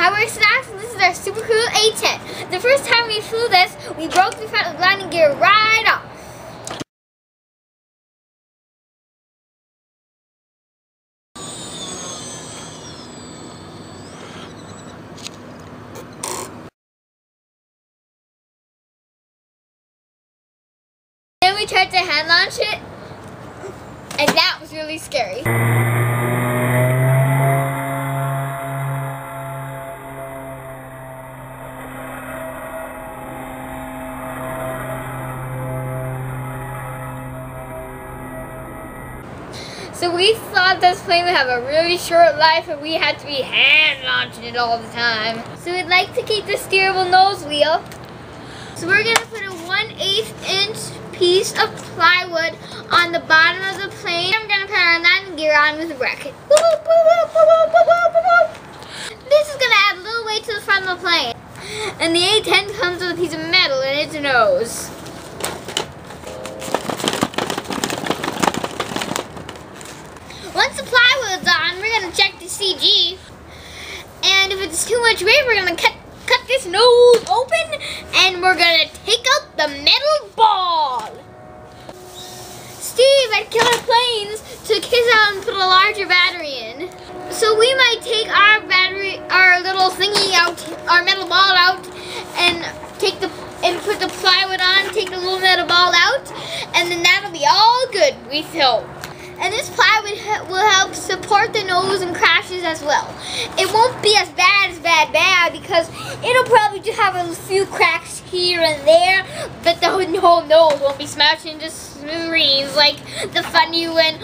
Hi, RCDOX, and this is our super cool A-10. The first time we flew this, we broke the front landing gear right off. Then we tried to hand launch it, and that was really scary. So we thought this plane would have a really short life and we had to be hand launching it all the time. So we'd like to keep the steerable nose wheel. So we're going to put a 1/8 inch piece of plywood on the bottom of the plane. I'm going to put our landing gear on with a bracket. This is going to add a little weight to the front of the plane. And the A-10 comes with a piece of metal in its nose. Once the plywood's on, we're going to check the CG. And if it's too much weight, we're going to cut this nose open and we're going to take out the metal ball. Steve at Killer Planes took his out and put a larger battery in. So we might take our little thingy out, our metal ball out, and put the plywood on, take the little metal ball out, and then that'll be all good, we hope. And this plywood will help support the nose and crashes as well. It won't be as bad because it'll probably just have a few cracks here and there, but the whole nose won't be smashed into smithereens like the funny when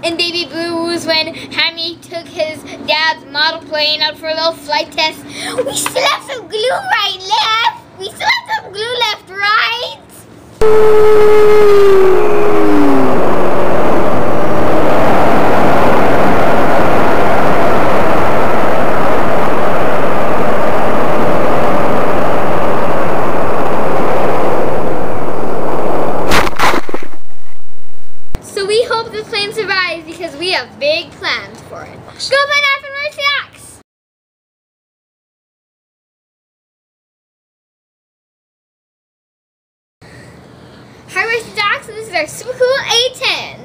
in Baby Blues when Hammy took his dad's model plane out for a little flight test. We still have some glue right left. We still have some glue left, right? We hope this plane survives because we have big plans for it. Go find out from RCDOX! Hi RCDOX, and this is our super cool A-10.